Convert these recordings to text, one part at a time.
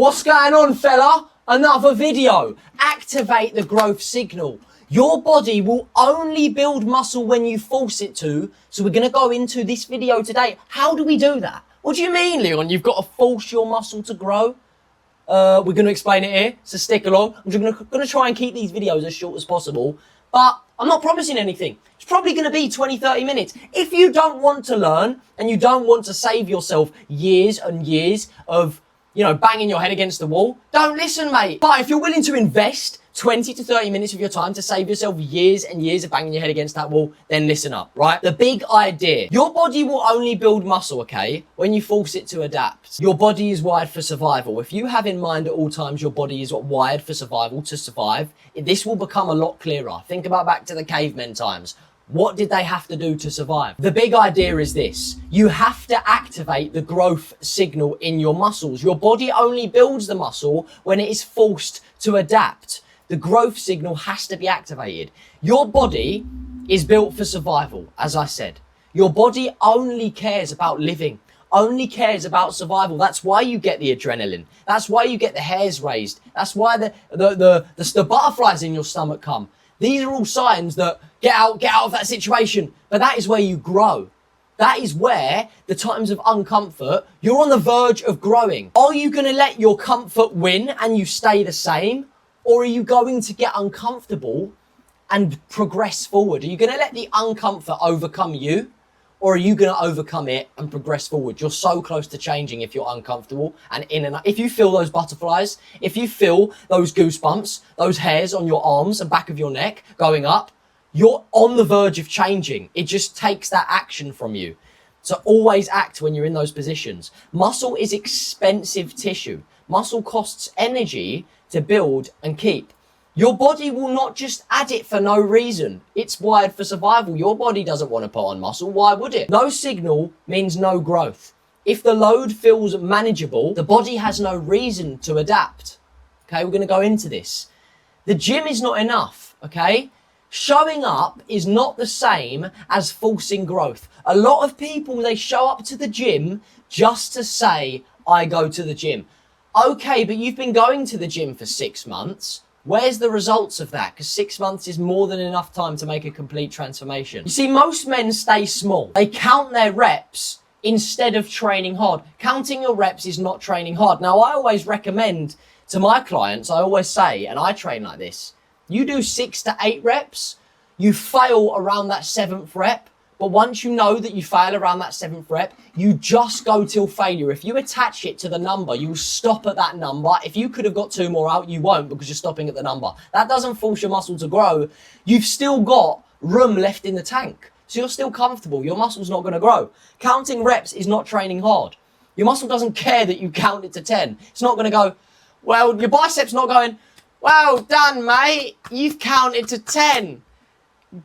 What's going on, fella? Another video. Activate the growth signal. Your body will only build muscle when you force it to. So we're going to go into this video today. How do we do that? What do you mean, Leon? You've got to force your muscle to grow? We're going to explain it here, so stick along. I'm just going to try and keep these videos as short as possible, but I'm not promising anything. It's probably going to be 20, 30 minutes. If you don't want to learn and you don't want to save yourself years and years of, banging your head against the wall, don't listen, mate. But if you're willing to invest 20 to 30 minutes of your time to save yourself years and years of banging your head against that wall, then listen up, right? The big idea. Your body will only build muscle, okay, when you force it to adapt. Your body is wired for survival. If you have in mind at all times your body is wired for survival, to survive, this will become a lot clearer. Think about back to the cavemen times. What did they have to do to survive? The big idea is this. You have to activate the growth signal in your muscles. Your body only builds the muscle when it is forced to adapt. The growth signal has to be activated. Your body is built for survival, as I said. Your body only cares about living, only cares about survival. That's why you get the adrenaline. That's why you get the hairs raised. That's why the butterflies in your stomach come. These are all signs that get out of that situation. But that is where you grow. That is where the times of uncomfort, you're on the verge of growing. Are you going to let your comfort win and you stay the same? Or are you going to get uncomfortable and progress forward? Are you going to let the uncomfort overcome you? Or are you going to overcome it and progress forward? You're so close to changing if you're uncomfortable and in and out. If you feel those butterflies, if you feel those goosebumps, those hairs on your arms and back of your neck going up, you're on the verge of changing. It just takes that action from you. So always act when you're in those positions. Muscle is expensive tissue. Muscle costs energy to build and keep. Your body will not just add it for no reason. It's wired for survival. Your body doesn't want to put on muscle. Why would it? No signal means no growth. If the load feels manageable, the body has no reason to adapt. Okay, we're going to go into this. The gym is not enough, okay? Showing up is not the same as forcing growth. A lot of people, they show up to the gym just to say, I go to the gym. Okay, but you've been going to the gym for 6 months. Where's the results of that? Because 6 months is more than enough time to make a complete transformation. You see, most men stay small. They count their reps instead of training hard. Counting your reps is not training hard. Now, I always recommend to my clients, I always say, and I train like this, you do 6 to 8 reps, you fail around that 7th rep, but once you know that you fail around that 7th rep, you just go till failure. If you attach it to the number, you will stop at that number. If you could have got 2 more out, you won't because you're stopping at the number. That doesn't force your muscle to grow. You've still got room left in the tank. So you're still comfortable. Your muscle's not going to grow. Counting reps is not training hard. Your muscle doesn't care that you count it to 10. It's not going to go, well, your biceps not going, well done, mate. You've counted to 10.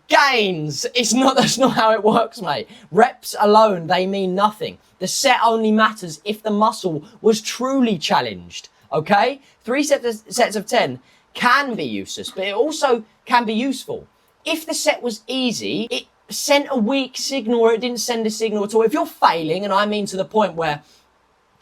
Gains. That's not how it works, mate. Reps alone, they mean nothing. The set only matters if the muscle was truly challenged. Okay? 3 sets of 10 can be useless, but it also can be useful. If the set was easy, it sent a weak signal or it didn't send a signal at all. If you're failing, and I mean to the point where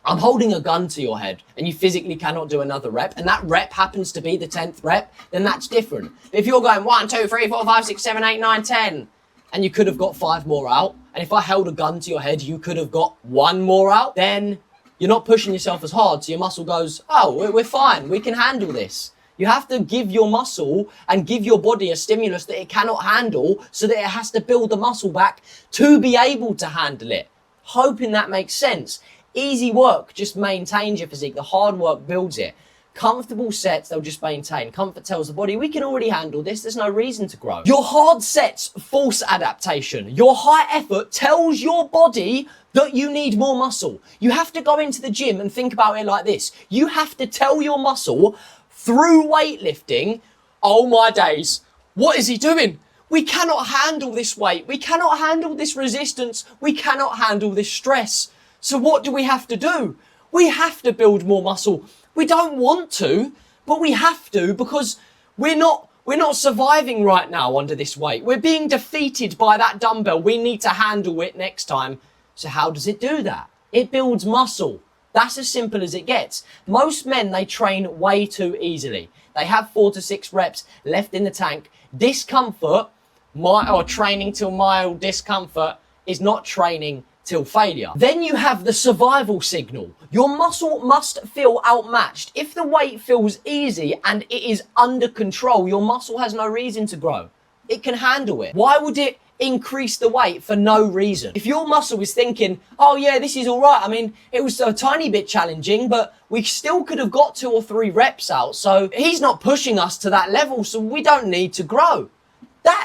I'm holding a gun to your head and you physically cannot do another rep, and that rep happens to be the 10th rep, then that's different. But if you're going 1, 2, 3, 4, 5, 6, 7, 8, 9, 10, and you could have got 5 more out, and if I held a gun to your head, you could have got 1 more out, then you're not pushing yourself as hard. So your muscle goes, oh, we're fine. We can handle this. You have to give your muscle and give your body a stimulus that it cannot handle so that it has to build the muscle back to be able to handle it. Hoping that makes sense. Easy work just maintains your physique. The hard work builds it. Comfortable sets, they'll just maintain. Comfort tells the body, we can already handle this. There's no reason to grow. Your hard sets force adaptation. Your high effort tells your body that you need more muscle. You have to go into the gym and think about it like this. You have to tell your muscle through weightlifting, oh my days, what is he doing? We cannot handle this weight. We cannot handle this resistance. We cannot handle this stress. So what do we have to do? We have to build more muscle. We don't want to, but we have to because we're not surviving right now under this weight. We're being defeated by that dumbbell. We need to handle it next time. So how does it do that? It builds muscle. That's as simple as it gets. Most men, they train way too easily. They have 4 to 6 reps left in the tank. Discomfort, or training till mild discomfort, is not training till failure. Then you have the survival signal. Your muscle must feel outmatched. If the weight feels easy and it is under control, your muscle has no reason to grow. It can handle it. Why would it increase the weight for no reason? If your muscle is thinking, oh yeah, this is all right. I mean, it was a tiny bit challenging, but we still could have got 2 or 3 reps out. So he's not pushing us to that level, so we don't need to grow.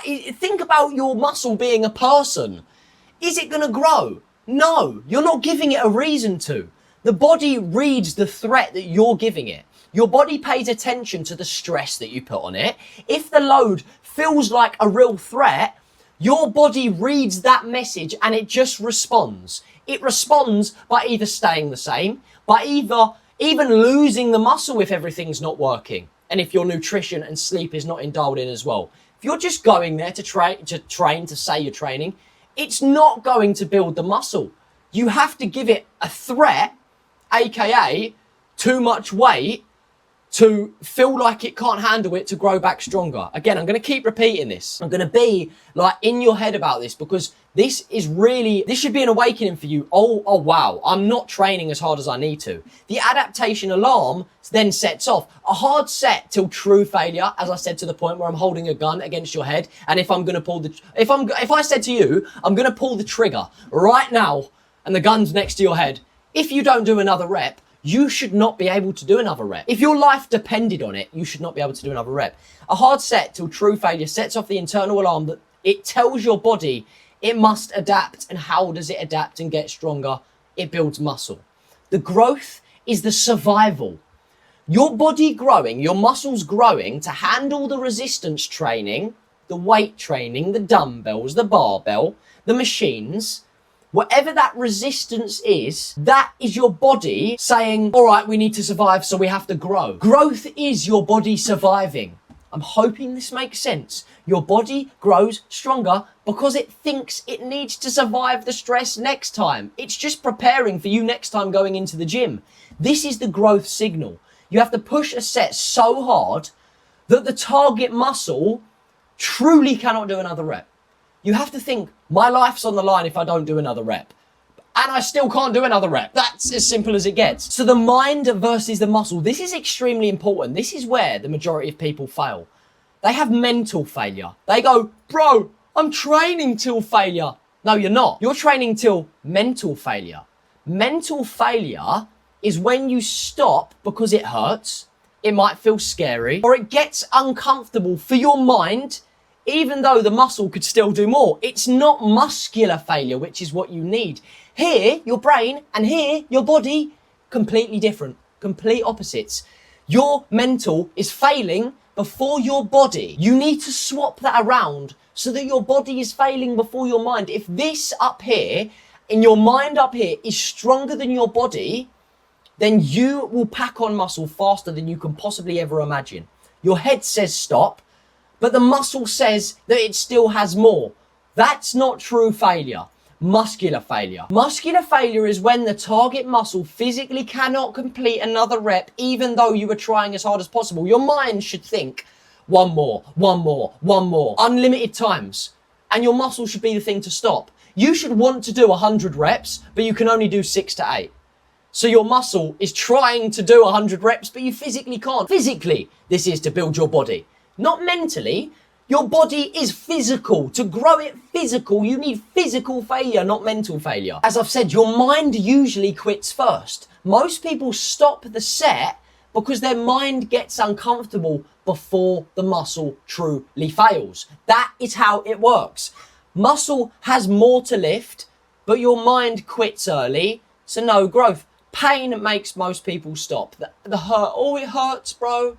Think about your muscle being a person. Is it going to grow? No, you're not giving it a reason to. The body reads the threat that you're giving it. Your body pays attention to the stress that you put on it. If the load feels like a real threat, your body reads that message and it just responds. It responds by either staying the same, by even losing the muscle if everything's not working, and if your nutrition and sleep is not dialed in as well. If you're just going there to train, to say you're training, it's not going to build the muscle. You have to give it a threat, aka too much weight, to feel like it can't handle it, to grow back stronger. Again, I'm going to keep repeating this. I'm going to be like in your head about this, because this should be an awakening for you. Oh wow, I'm not training as hard as I need to. The adaptation alarm then sets off. A hard set till true failure, as I said, to the point where I'm holding a gun against your head, and if I said to you, I'm going to pull the trigger right now, and the gun's next to your head, if you don't do another rep, you should not be able to do another rep. If your life depended on it, you should not be able to do another rep. A hard set till true failure sets off the internal alarm that it tells your body it must adapt. And how does it adapt and get stronger? It builds muscle. The growth is the survival. Your body growing, your muscles growing to handle the resistance training, the weight training, the dumbbells, the barbell, the machines. Whatever that resistance is, that is your body saying, all right, we need to survive, so we have to grow. Growth is your body surviving. I'm hoping this makes sense. Your body grows stronger because it thinks it needs to survive the stress next time. It's just preparing for you next time going into the gym. This is the growth signal. You have to push a set so hard that the target muscle truly cannot do another rep. You have to think, my life's on the line if I don't do another rep. And I still can't do another rep. That's as simple as it gets. So the mind versus the muscle, this is extremely important. This is where the majority of people fail. They have mental failure. They go, bro, I'm training till failure. No, you're not. You're training till mental failure. Mental failure is when you stop because it hurts, it might feel scary, or it gets uncomfortable for your mind, even though the muscle could still do more. It's not muscular failure, which is what you need. Here, your brain, and here, your body, completely different, complete opposites. Your mental is failing before your body. You need to swap that around so that your body is failing before your mind. If this up here, in your mind up here, is stronger than your body, then you will pack on muscle faster than you can possibly ever imagine. Your head says stop, but the muscle says that it still has more. That's not true failure. Muscular failure. Muscular failure is when the target muscle physically cannot complete another rep, even though you were trying as hard as possible. Your mind should think, one more, unlimited times. And your muscle should be the thing to stop. You should want to do 100 reps, but you can only do 6 to 8. So your muscle is trying to do 100 reps, but you physically can't. Physically, this is to build your body. Not mentally. Your body is physical. To grow it physical, you need physical failure, not mental failure. As I've said, your mind usually quits first. Most people stop the set because their mind gets uncomfortable before the muscle truly fails. That is how it works. Muscle has more to lift, but your mind quits early, so no growth. Pain makes most people stop. The hurt, oh, it hurts, bro.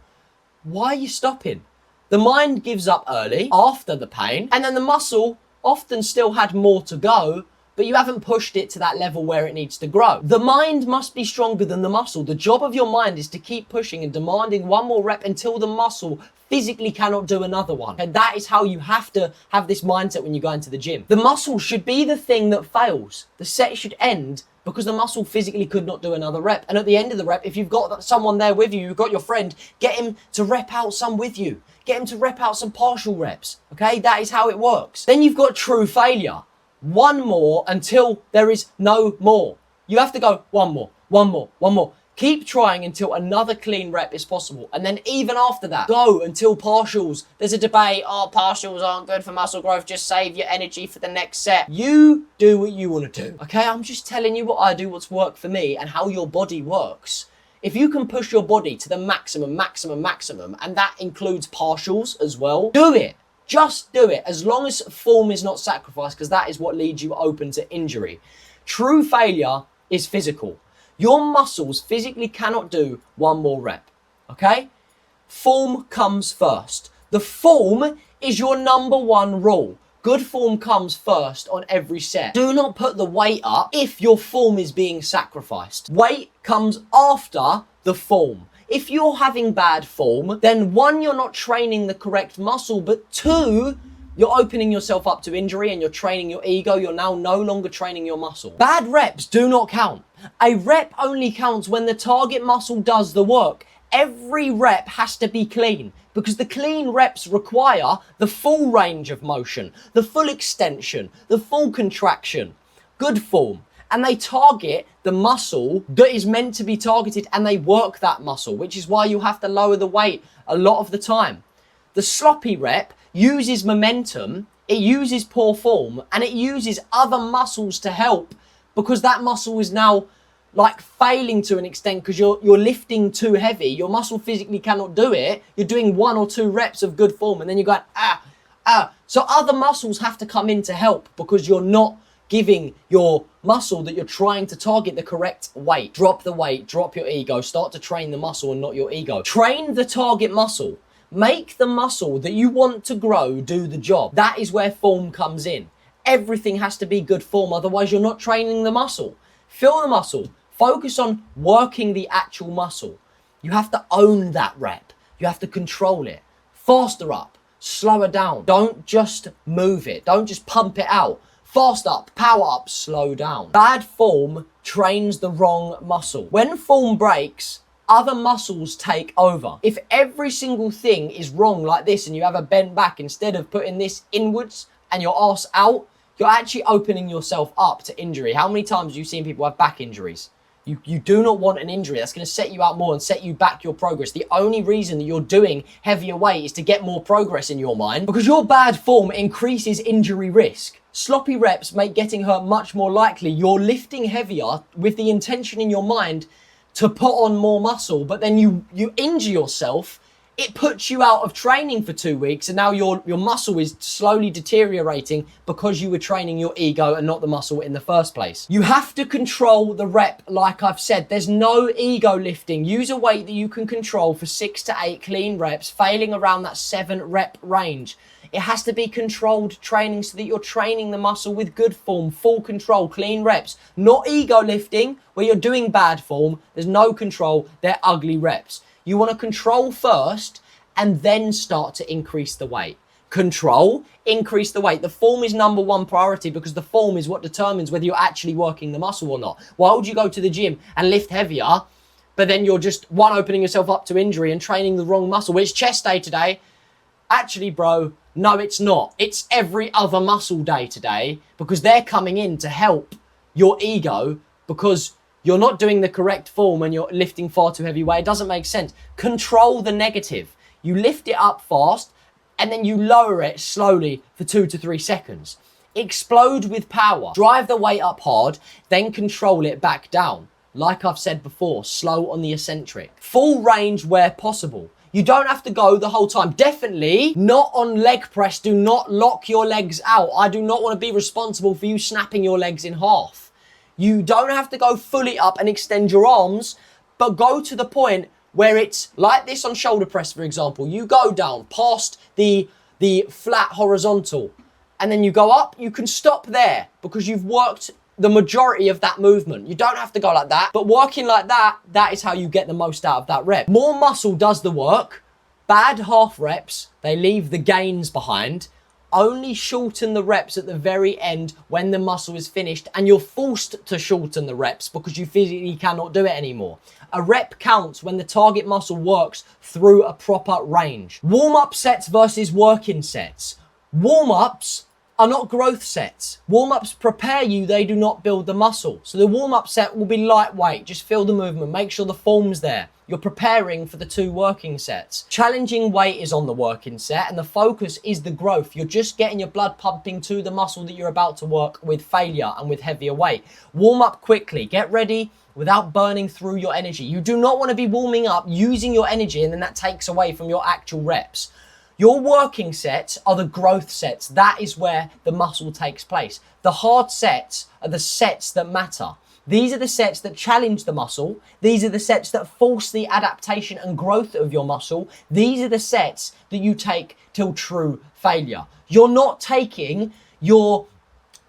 Why are you stopping? The mind gives up early, after the pain, and then the muscle often still had more to go, but you haven't pushed it to that level where it needs to grow. The mind must be stronger than the muscle. The job of your mind is to keep pushing and demanding one more rep until the muscle physically cannot do another one. And that is how you have to have this mindset when you go into the gym. The muscle should be the thing that fails. The set should end because the muscle physically could not do another rep. And at the end of the rep, if you've got someone there with you, you've got your friend, get him to rep out some with you. Get him to rep out some partial reps, okay? That is how it works. Then you've got true failure. One more until there is no more. You have to go one more, one more, one more. Keep trying until another clean rep is possible. And then even after that, go until partials. There's a debate, oh, partials aren't good for muscle growth. Just save your energy for the next set. You do what you want to do, okay? I'm just telling you what I do, what's worked for me, and how your body works. If you can push your body to the maximum, and that includes partials as well, do it. Just do it, as long as form is not sacrificed, because that is what leads you open to injury. True failure is physical. Your muscles physically cannot do one more rep, okay? Form comes first. The form is your number one rule. Good form comes first on every set. Do not put the weight up if your form is being sacrificed. Weight comes after the form. If you're having bad form, then one, you're not training the correct muscle, but two, you're opening yourself up to injury and you're training your ego. You're now no longer training your muscle. Bad reps do not count. A rep only counts when the target muscle does the work. Every rep has to be clean because the clean reps require the full range of motion, the full extension, the full contraction, good form. And they target the muscle that is meant to be targeted and they work that muscle, which is why you have to lower the weight a lot of the time. The sloppy rep uses momentum, it uses poor form, and it uses other muscles to help because that muscle is now like failing to an extent because you're lifting too heavy. Your muscle physically cannot do it. You're doing 1 or 2 reps of good form and then you're going, So other muscles have to come in to help because you're not giving your muscle that you're trying to target the correct weight. Drop the weight, drop your ego, start to train the muscle and not your ego. Train the target muscle. Make the muscle that you want to grow do the job. That is where form comes in. Everything has to be good form, otherwise you're not training the muscle. Feel the muscle. Focus on working the actual muscle. You have to own that rep. You have to control it. Faster up, slower down. Don't just move it. Don't just pump it out. Fast up, power up, slow down. Bad form trains the wrong muscle. When form breaks, other muscles take over. If every single thing is wrong like this and you have a bent back instead of putting this inwards and your arse out, you're actually opening yourself up to injury. How many times have you seen people have back injuries? You do not want an injury. That's going to set you out more and set you back your progress. The only reason that you're doing heavier weight is to get more progress in your mind because your bad form increases injury risk. Sloppy reps make getting hurt much more likely. You're lifting heavier with the intention in your mind to put on more muscle, but then you injure yourself. It puts you out of training for 2 weeks and now your muscle is slowly deteriorating because you were training your ego and not the muscle in the first place. You have to control the rep, like I've said. There's no ego lifting. Use a weight that you can control for 6 to 8 clean reps, failing around that 7 rep range. It has to be controlled training so that you're training the muscle with good form, full control, clean reps. Not ego lifting where you're doing bad form. There's no control. They're ugly reps. You want to control first and then start to increase the weight. Control, increase the weight. The form is number one priority because the form is what determines whether you're actually working the muscle or not. Why would you go to the gym and lift heavier, but then you're just opening yourself up to injury and training the wrong muscle? Well, it's chest day today. Actually, bro, no, it's not. It's every other muscle day today because they're coming in to help your ego because you're not doing the correct form and you're lifting far too heavy weight. It doesn't make sense. Control the negative. You lift it up fast and then you lower it slowly for 2 to 3 seconds. Explode with power. Drive the weight up hard, then control it back down. Like I've said before, slow on the eccentric. Full range where possible. You don't have to go the whole time. Definitely not on leg press. Do not lock your legs out. I do not want to be responsible for you snapping your legs in half. You don't have to go fully up and extend your arms, but go to the point where it's like this on shoulder press, for example. You go down past the flat horizontal and then you go up, you can stop there because you've worked the majority of that movement. You don't have to go like that, but working like that, that is how you get the most out of that rep. More muscle does the work. Bad half reps, they leave the gains behind. Only shorten the reps at the very end when the muscle is finished, and you're forced to shorten the reps because you physically cannot do it anymore. A rep counts when the target muscle works through a proper range. Warm-up sets versus working sets. Warm-ups are not growth sets. Warm-ups prepare you, they do not build the muscle. So the warm-up set will be lightweight, just feel the movement, make sure the form's there. You're preparing for the 2 working sets. Challenging weight is on the working set, and the focus is the growth. You're just getting your blood pumping to the muscle that you're about to work with failure and with heavier weight. Warm up quickly, get ready without burning through your energy. You do not want to be warming up, using your energy, and then that takes away from your actual reps. Your working sets are the growth sets. That is where the muscle takes place. The hard sets are the sets that matter. These are the sets that challenge the muscle. These are the sets that force the adaptation and growth of your muscle. These are the sets that you take till true failure. You're not taking your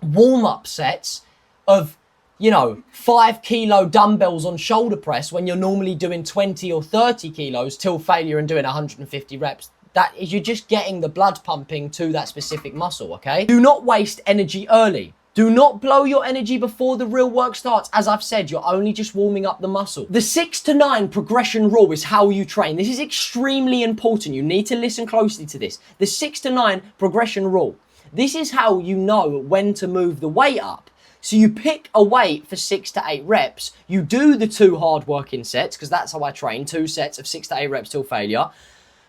warm-up sets of 5 kilo dumbbells on shoulder press when you're normally doing 20 or 30 kilos till failure and doing 150 reps. That is, you're just getting the blood pumping to that specific muscle, okay? Do not waste energy early. Do not blow your energy before the real work starts. As I've said, you're only just warming up the muscle. The 6 to 9 progression rule is how you train. This is extremely important. You need to listen closely to this. The 6 to 9 progression rule. This is how you know when to move the weight up. So you pick a weight for 6 to 8 reps. You do the 2 hard working sets, because that's how I train. 2 sets of 6 to 8 reps till failure.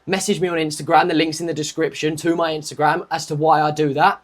Message me on Instagram. The link's in the description to my Instagram as to why I do that.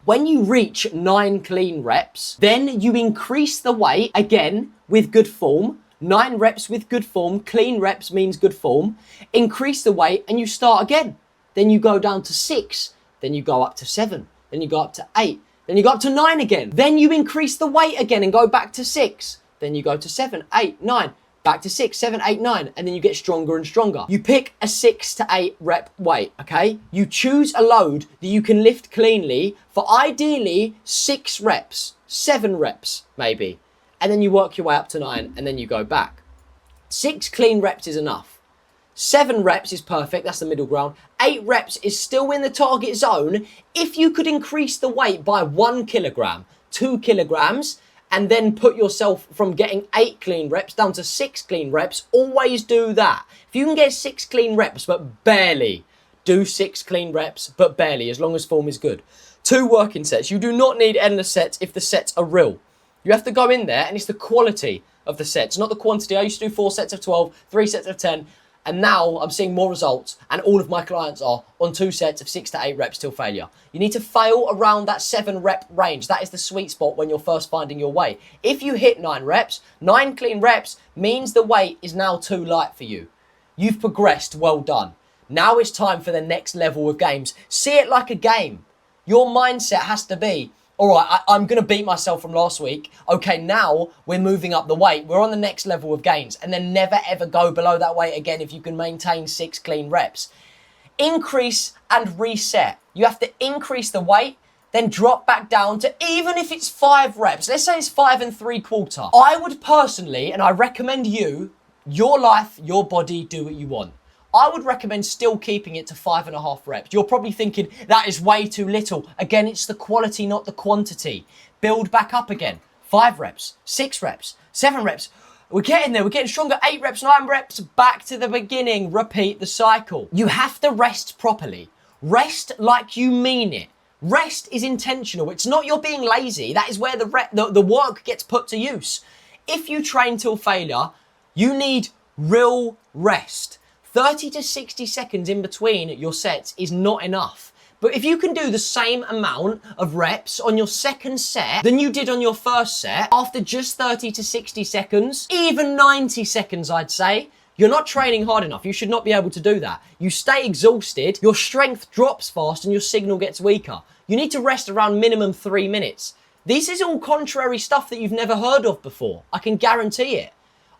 When you reach 9 clean reps, then you increase the weight again with good form. 9 reps with good form. Clean reps means good form. Increase the weight and you start again. Then you go down to 6. Then you go up to 7. Then you go up to 8. Then you go up to 9 again. Then you increase the weight again and go back to 6. Then you go to 7, 8, 9. Back to 6, 7, 8, 9, and then you get stronger and stronger. You pick a 6 to 8 rep weight, okay? You choose a load that you can lift cleanly for ideally 6 reps, 7 reps maybe, and then you work your way up to 9, and then you go back. 6 clean reps is enough. 7 reps is perfect, that's the middle ground. 8 reps is still in the target zone if you could increase the weight by 1 kilogram, 2 kilograms, and then put yourself from getting 8 clean reps down to 6 clean reps. Always do that. If you can get 6 clean reps, but barely, do 6 clean reps, but barely, as long as form is good. 2 working sets. You do not need endless sets if the sets are real. You have to go in there, and it's the quality of the sets, not the quantity. I used to do 4 sets of 12, 3 sets of 10, and now I'm seeing more results, and all of my clients are on 2 sets of 6 to 8 reps till failure. You need to fail around that 7 rep range. That is the sweet spot when you're first finding your weight. If you hit 9 reps, 9 clean reps means the weight is now too light for you. You've progressed, well done. Now it's time for the next level of games. See it like a game. Your mindset has to be, all right, I'm going to beat myself from last week. Okay, now we're moving up the weight. We're on the next level of gains. And then never, ever go below that weight again if you can maintain 6 clean reps. Increase and reset. You have to increase the weight, then drop back down to, even if it's 5 reps. Let's say it's 5 3/4. I would personally, and I recommend you, your life, your body, do what you want. I would recommend still keeping it to 5.5 reps. You're probably thinking that is way too little. Again, it's the quality, not the quantity. Build back up again. 5 reps, 6 reps, 7 reps. We're getting there. We're getting stronger. 8 reps, 9 reps. Back to the beginning. Repeat the cycle. You have to rest properly. Rest like you mean it. Rest is intentional. It's not you're being lazy. That is where the work gets put to use. If you train till failure, you need real rest. 30 to 60 seconds in between your sets is not enough. But if you can do the same amount of reps on your second set than you did on your first set, after just 30 to 60 seconds, even 90 seconds, I'd say, you're not training hard enough. You should not be able to do that. You stay exhausted, your strength drops fast, and your signal gets weaker. You need to rest around minimum 3 minutes. This is all contrary stuff that you've never heard of before. I can guarantee it.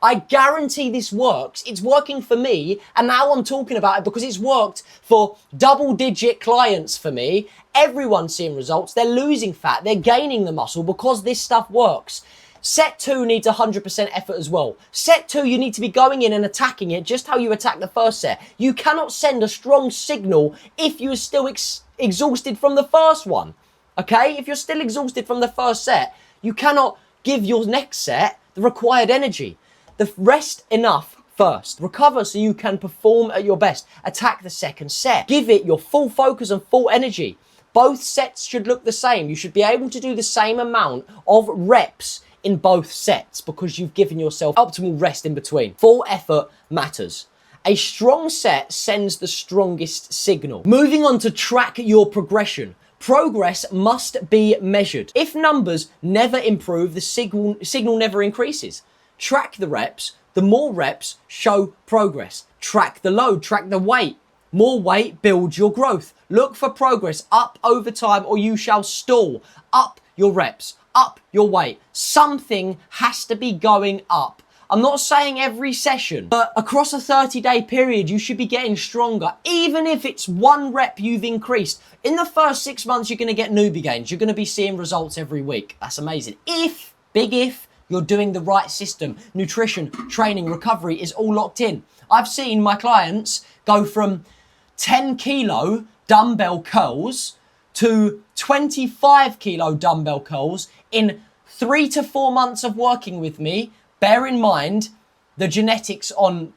I guarantee this works. It's working for me, and now I'm talking about it because it's worked for double-digit clients for me. Everyone's seeing results. They're losing fat. They're gaining the muscle because this stuff works. Set 2 needs 100% effort as well. Set 2, you need to be going in and attacking it just how you attack the first set. You cannot send a strong signal if you're still exhausted from the first one. Okay? If you're still exhausted from the first set, you cannot give your next set the required energy. Rest enough first. Recover so you can perform at your best. Attack the second set. Give it your full focus and full energy. Both sets should look the same. You should be able to do the same amount of reps in both sets because you've given yourself optimal rest in between. Full effort matters. A strong set sends the strongest signal. Moving on to track your progression. Progress must be measured. If numbers never improve, the signal never increases. Track the reps. The more reps show progress. Track the load, track the weight. More weight builds your growth. Look for progress up over time or you shall stall. Up your reps, up your weight. Something has to be going up. I'm not saying every session, but across a 30-day period, you should be getting stronger. Even if it's 1 rep you've increased. In the first 6 months, you're going to get newbie gains. You're going to be seeing results every week. That's amazing. Big if, you're doing the right system. Nutrition, training, recovery is all locked in. I've seen my clients go from 10 kilo dumbbell curls to 25 kilo dumbbell curls in 3 to 4 months of working with me. Bear in mind the genetics on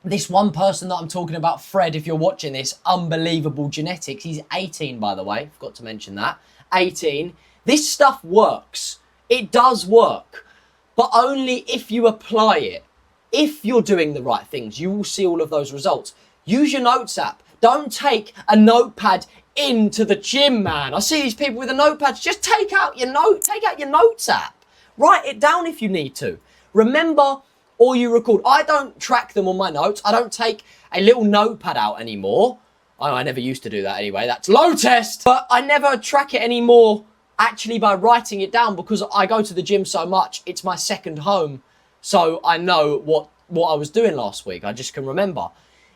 this one person that I'm talking about, Fred, if you're watching this, unbelievable genetics. He's 18, by the way. Forgot to mention that. 18. This stuff works. It does work. But only if you apply it. If you're doing the right things, you will see all of those results. Use your notes app. Don't take a notepad into the gym, man. I see these people with the notepads. Just take out your notes app. Write it down if you need to. Remember or you record. I don't track them on my notes. I don't take a little notepad out anymore. I never used to do that anyway. That's low test. But I never track it anymore actually by writing it down because I go to the gym so much. It's my second home. So I know what I was doing last week. I just can remember.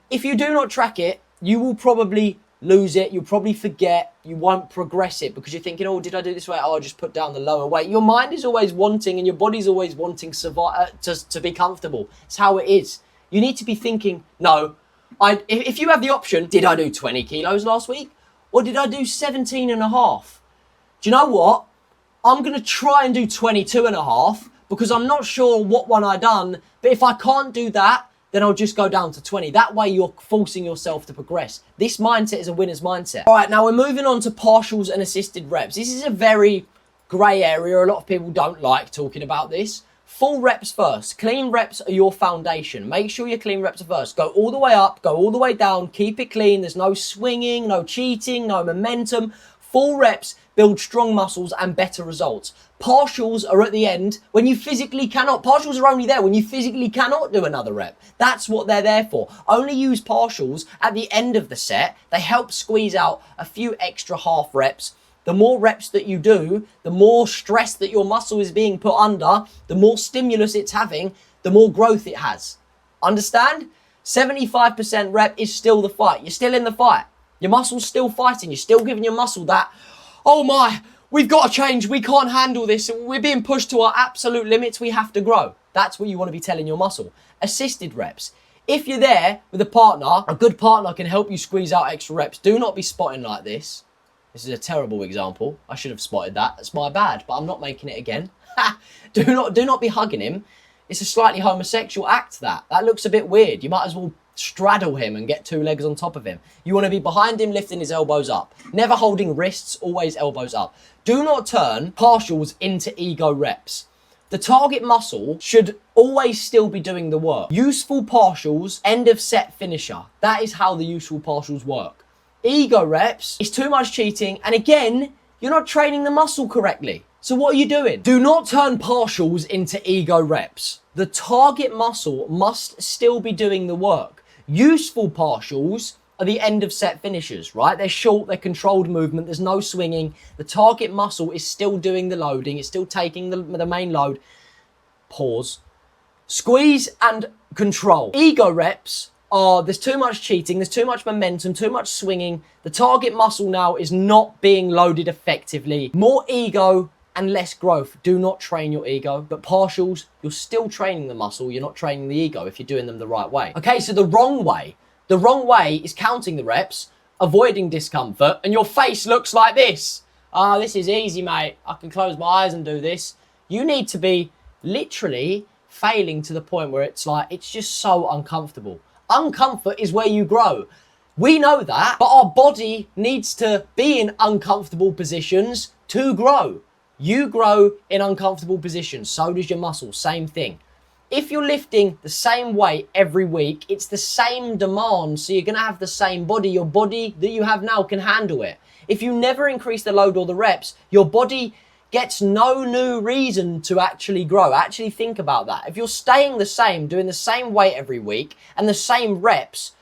If you do not track it, you will probably lose it. You'll probably forget. You won't progress it because you're thinking, oh, did I do this way? Oh, I'll just put down the lower weight. Your mind is always wanting and your body's always wanting to be comfortable. It's how it is. You need to be thinking, no, if you have the option, did I do 20 kilos last week? Or did I do 17 and a half? Do you know what? I'm going to try and do 22 and a half because I'm not sure what one I done. But if I can't do that, then I'll just go down to 20. That way you're forcing yourself to progress. This mindset is a winner's mindset. All right, now we're moving on to partials and assisted reps. This is a very grey area. A lot of people don't like talking about this. Full reps first. Clean reps are your foundation. Make sure your clean reps are first. Go all the way up, go all the way down. Keep it clean. There's no swinging, no cheating, no momentum. Full reps build strong muscles and better results. Partials are at the end when you physically cannot. Partials are only there when you physically cannot do another rep. That's what they're there for. Only use partials at the end of the set. They help squeeze out a few extra half reps. The more reps that you do, the more stress that your muscle is being put under, the more stimulus it's having, the more growth it has. Understand? 75% rep is still the fight. You're still in the fight. Your muscle's still fighting. You're still giving your muscle that, oh my, we've got to change. We can't handle this. We're being pushed to our absolute limits. We have to grow. That's what you want to be telling your muscle. Assisted reps. If you're there with a partner, a good partner can help you squeeze out extra reps. Do not be spotting like this. This is a terrible example. I should have spotted that. That's my bad, but I'm not making it again. Do not be hugging him. It's a slightly homosexual act, that. That looks a bit weird. You might as well straddle him and get 2 legs on top of him. You want to be behind him, lifting his elbows up. Never holding wrists, always elbows up. Do not turn partials into ego reps. The target muscle should always still be doing the work. Useful partials, end of set finisher. That is how the useful partials work. Ego reps is too much cheating, and again, you're not training the muscle correctly. So what are you doing? Do not turn partials into ego reps. The target muscle must still be doing the work. Useful partials are the end of set finishers, right? They're short, they're controlled movement, there's no swinging. The target muscle is still doing the loading, it's still taking the main load. Pause. Squeeze and control. Ego reps are, there's too much cheating, there's too much momentum, too much swinging. The target muscle now is not being loaded effectively. More ego and less growth. Do not train your ego, but partials, you're still training the muscle, you're not training the ego if you're doing them the right way. Okay, so the wrong way is counting the reps, avoiding discomfort, and your face looks like this. This is easy, mate. I can close my eyes and do this. You need to be literally failing to the point where it's like, it's just so uncomfortable. Uncomfort is where you grow. We know that, but our body needs to be in uncomfortable positions to grow. You grow in uncomfortable positions, so does your muscle, same thing. If you're lifting the same weight every week, it's the same demand, so you're gonna have the same body. Your body that you have now can handle it. If you never increase the load or the reps, your body gets no new reason to actually grow. Actually think about that. If you're staying the same, doing the same weight every week and the same reps,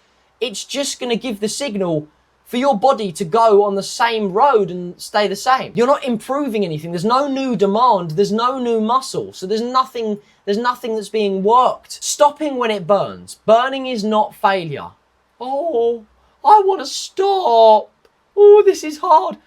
it's just gonna give the signal for your body to go on the same road and stay the same. You're not improving anything. There's no new demand. There's no new muscle. So there's nothing that's being worked. Stopping when it burns. Burning is not failure. Oh, I want to stop. Oh, this is hard.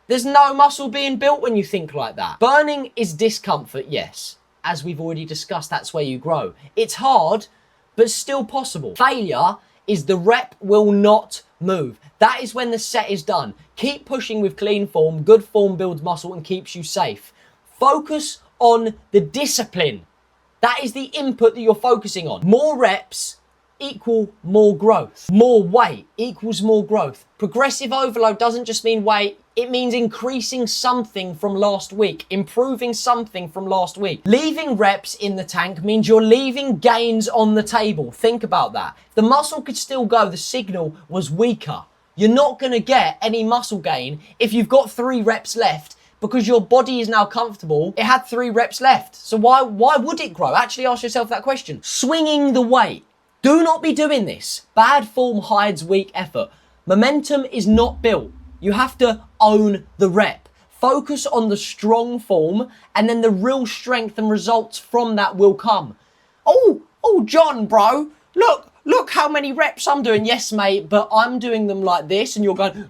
There's no muscle being built when you think like that. Burning is discomfort, yes. As we've already discussed, that's where you grow. It's hard, but still possible. Failure is the rep will not move. That is when the set is done. Keep pushing with clean form. Good form builds muscle and keeps you safe. Focus on the discipline. That is the input that you're focusing on. More reps equal more growth. More weight equals more growth. Progressive overload doesn't just mean weight. It means increasing something from last week, improving something from last week. Leaving reps in the tank means you're leaving gains on the table. Think about that. If the muscle could still go, the signal was weaker. You're not going to get any muscle gain if you've got 3 reps left because your body is now comfortable. It had 3 reps left. So why would it grow? Actually ask yourself that question. Swinging the weight. Do not be doing this. Bad form hides weak effort. Momentum is not built. You have to own the rep. Focus on the strong form and then the real strength and results from that will come. Oh, John, bro, look how many reps I'm doing. Yes, mate, but I'm doing them like this and you're going,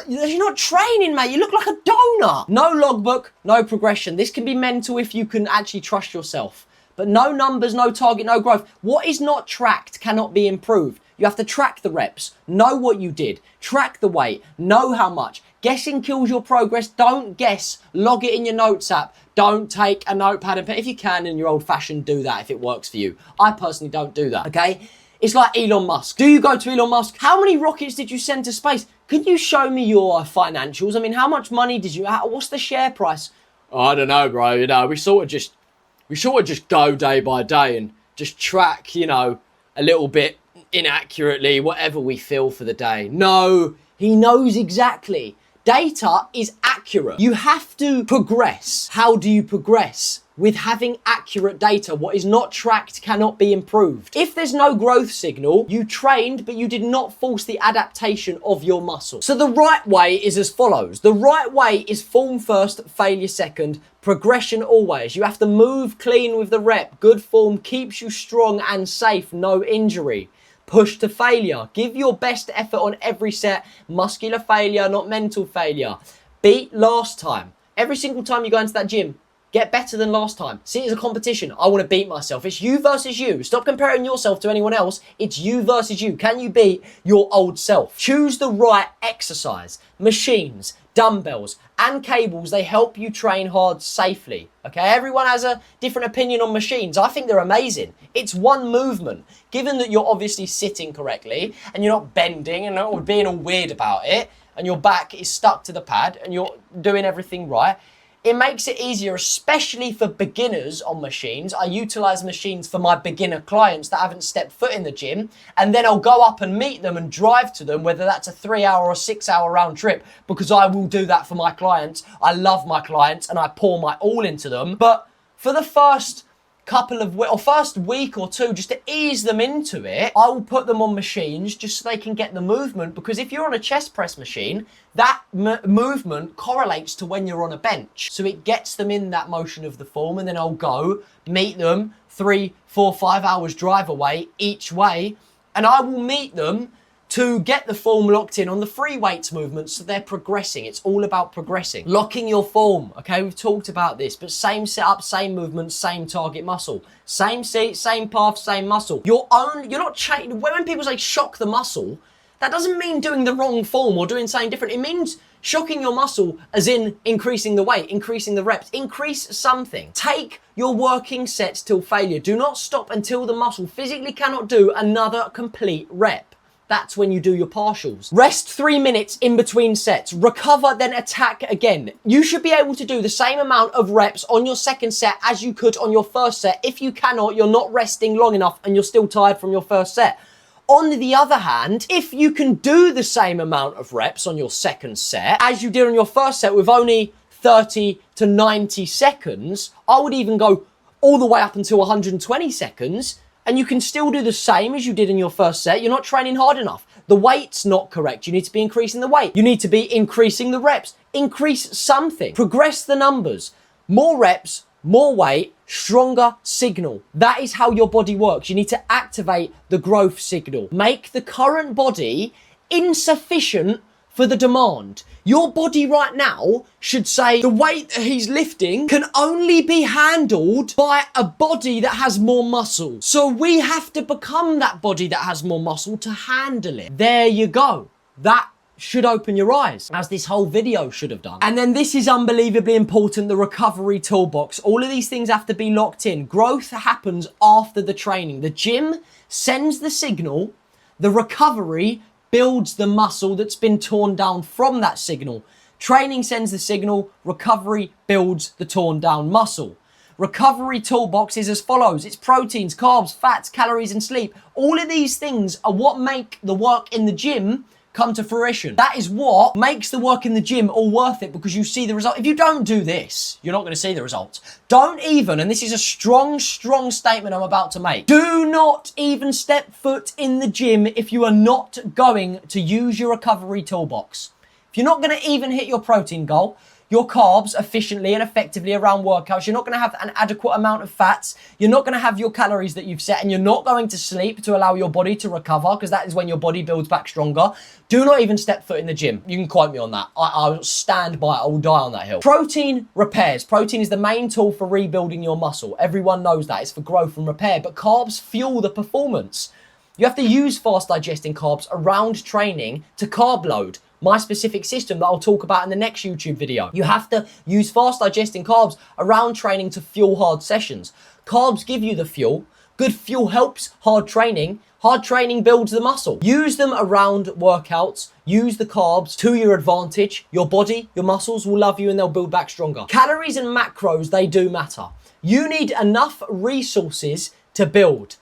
you're not training, mate. You look like a donut. No logbook, no progression. This can be mental if you can actually trust yourself. But no numbers, no target, no growth. What is not tracked cannot be improved. You have to track the reps, know what you did, track the weight, know how much. Guessing kills your progress. Don't guess. Log it in your notes app. Don't take a notepad and pen. If you can, in your old fashioned, do that if it works for you. I personally don't do that, okay? It's like Elon Musk. Do you go to Elon Musk? How many rockets did you send to space? Can you show me your financials? I mean, how much money did you have? What's the share price? Oh, I don't know, bro. You know, we sort of just go day by day and just track, you know, a little bit inaccurately, whatever we feel for the day. No, he knows exactly. Data is accurate. You have to progress. How do you progress? With having accurate data. What is not tracked cannot be improved. If there's no growth signal, you trained, but you did not force the adaptation of your muscle. So the right way is as follows. The right way is form first, failure second, progression always. You have to move clean with the rep. Good form keeps you strong and safe, no injury. Push to failure. Give your best effort on every set. Muscular failure, not mental failure. Beat last time. Every single time you go into that gym, get better than last time. See it as a competition. I want to beat myself. It's you versus you. Stop comparing yourself to anyone else. It's you versus you. Can you beat your old self? Choose the right exercise. Machines, dumbbells, and cables, they help you train hard safely. Okay, everyone has a different opinion on machines. I think they're amazing. It's one movement. Given that you're obviously sitting correctly and you're not bending and not being all weird about it, and your back is stuck to the pad and you're doing everything right, it makes it easier, especially for beginners on machines. I utilize machines for my beginner clients that haven't stepped foot in the gym, and then I'll go up and meet them and drive to them, whether that's a 3-hour or 6-hour round trip, because I will do that for my clients. I love my clients and I pour my all into them. But for the first first week or two, just to ease them into it, I will put them on machines just so they can get the movement. Because if you're on a chest press machine, that movement correlates to when you're on a bench. So it gets them in that motion of the form, and then I'll go meet them 3, 4, 5 hours drive away each way. And I will meet them to get the form locked in on the free weights movements, so they're progressing. It's all about progressing. Locking your form, okay? We've talked about this, but same setup, same movement, same target muscle. Same seat, same path, same muscle. You're not changing. When people say shock the muscle, that doesn't mean doing the wrong form or doing something different. It means shocking your muscle as in increasing the weight, increasing the reps, increase something. Take your working sets till failure. Do not stop until the muscle physically cannot do another complete rep. That's when you do your partials. Rest 3 minutes in between sets. Recover, then attack again. You should be able to do the same amount of reps on your second set as you could on your first set. If you cannot, you're not resting long enough and you're still tired from your first set. On the other hand, if you can do the same amount of reps on your second set as you did on your first set with only 30 to 90 seconds, I would even go all the way up until 120 seconds, and you can still do the same as you did in your first set. You're not training hard enough. The weight's not correct. You need to be increasing the weight. You need to be increasing the reps. Increase something. Progress the numbers. More reps, more weight, stronger signal. That is how your body works. You need to activate the growth signal. Make the current body insufficient for the demand. Your body right now should say the weight that he's lifting can only be handled by a body that has more muscle. So we have to become that body that has more muscle to handle it. There you go. That should open your eyes, as this whole video should have done. And then this is unbelievably important, the recovery toolbox. All of these things have to be locked in. Growth happens after the training. The gym sends the signal, the recovery builds the muscle that's been torn down from that signal. Training sends the signal, recovery builds the torn down muscle. Recovery toolbox is as follows. It's proteins, carbs, fats, calories, and sleep. All of these things are what make the work in the gym come to fruition. That is what makes the work in the gym all worth it, because you see the result. If you don't do this, you're not going to see the results. Don't even, and this is a strong statement I'm about to make, do not even step foot in the gym if you are not going to use your recovery toolbox. If you're not going to even hit your protein goal, your carbs efficiently and effectively around workouts, you're not going to have an adequate amount of fats, you're not going to have your calories that you've set, and you're not going to sleep to allow your body to recover, because that is when your body builds back stronger. Do not even step foot in the gym. You can quote me on that. I'll stand by it. I will die on that hill. Protein repairs. Protein is the main tool for rebuilding your muscle. Everyone knows that. It's for growth and repair, but carbs fuel the performance. You have to use fast digesting carbs around training to carb load. My specific system that I'll talk about in the next YouTube video. You have to use fast digesting carbs around training to fuel hard sessions. Carbs give you the fuel. Good fuel helps hard training. Hard training builds the muscle. Use them around workouts. Use the carbs to your advantage. Your body, your muscles will love you and they'll build back stronger. Calories and macros, they do matter. You need enough resources to build.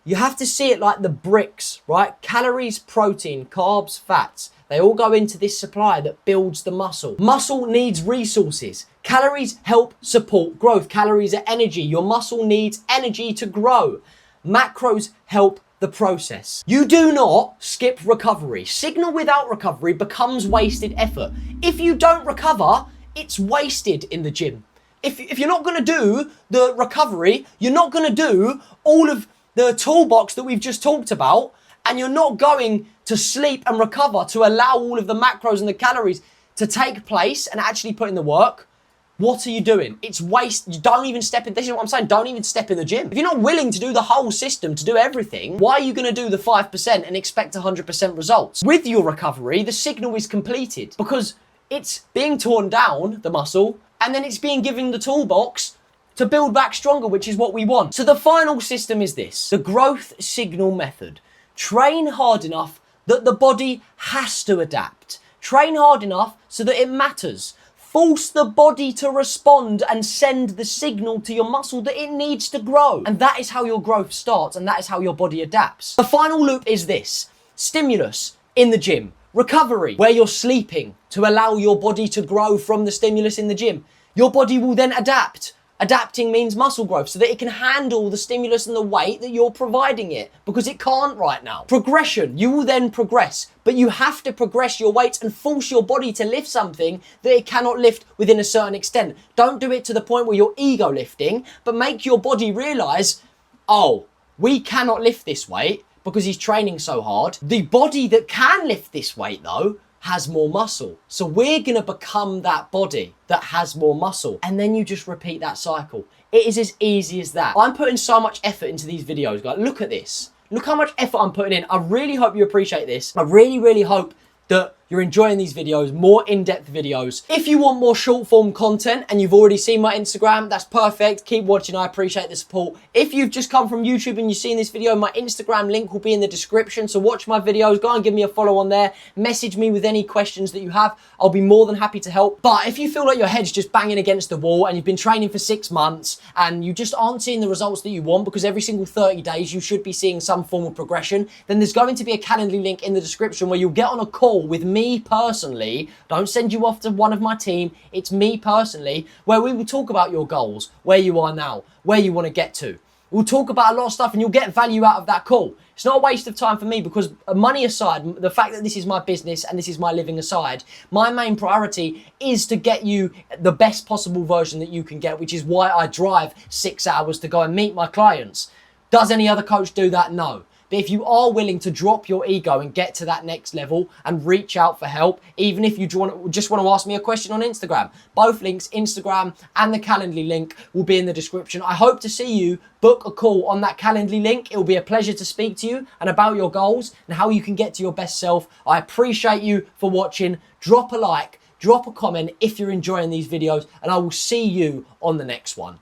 You have to see it like the bricks, right? Calories, protein, carbs, fats. They all go into this supply that builds the muscle. Muscle needs resources. Calories help support growth. Calories are energy. Your muscle needs energy to grow. Macros help the process. You do not skip recovery. Signal without recovery becomes wasted effort. If you don't recover, it's wasted in the gym. If you're not going to do the recovery, you're not going to do all of the toolbox that we've just talked about, and you're not going to sleep and recover to allow all of the macros and the calories to take place and actually put in the work, what are you doing? It's waste. You don't even step in. This is what I'm saying. Don't even step in the gym. If you're not willing to do the whole system, to do everything, why are you going to do the 5% and expect 100% results? With your recovery, the signal is completed because it's being torn down, the muscle, and then it's being given the toolbox to build back stronger, which is what we want. So the final system is this, the growth signal method. Train hard enough that the body has to adapt. Train hard enough so that it matters. Force the body to respond and send the signal to your muscle that it needs to grow. And that is how your growth starts, and that is how your body adapts. The final loop is this, stimulus in the gym. Recovery, where you're sleeping to allow your body to grow from the stimulus in the gym. Your body will then adapt. Adapting means muscle growth so that it can handle the stimulus and the weight that you're providing it, because it can't right now. Progression, you will then progress, but you have to progress your weights and force your body to lift something that it cannot lift within a certain extent. Don't do it to the point where you're ego lifting, but make your body realize, oh, we cannot lift this weight because he's training so hard. The body that can lift this weight though has more muscle. So we're gonna become that body that has more muscle. And then you just repeat that cycle. It is as easy as that. I'm putting so much effort into these videos, guys. Look at this. Look how much effort I'm putting in. I really hope you appreciate this. I really hope that you're enjoying these videos, more in-depth videos. If you want more short form content and you've already seen my Instagram, that's perfect. Keep watching, I appreciate the support. If you've just come from YouTube and you've seen this video, my Instagram link will be in the description. So watch my videos, go and give me a follow on there. Message me with any questions that you have. I'll be more than happy to help. But if you feel like your head's just banging against the wall and you've been training for 6 months and you just aren't seeing the results that you want, because every single 30 days you should be seeing some form of progression, then there's going to be a Calendly link in the description where you'll get on a call with me personally. Don't send you off to one of my team. It's me personally, where we will talk about your goals, where you are now, where you want to get to. We'll talk about a lot of stuff and you'll get value out of that call. It's not a waste of time for me, because money aside, the fact that this is my business and this is my living aside, my main priority is to get you the best possible version that you can get, which is why I drive 6 hours to go and meet my clients. Does any other coach do that? No. But if you are willing to drop your ego and get to that next level and reach out for help, even if you just want to ask me a question on Instagram, both links, Instagram and the Calendly link, will be in the description. I hope to see you. Book a call on that Calendly link. It will be a pleasure to speak to you and about your goals and how you can get to your best self. I appreciate you for watching. Drop a like, drop a comment if you're enjoying these videos, and I will see you on the next one.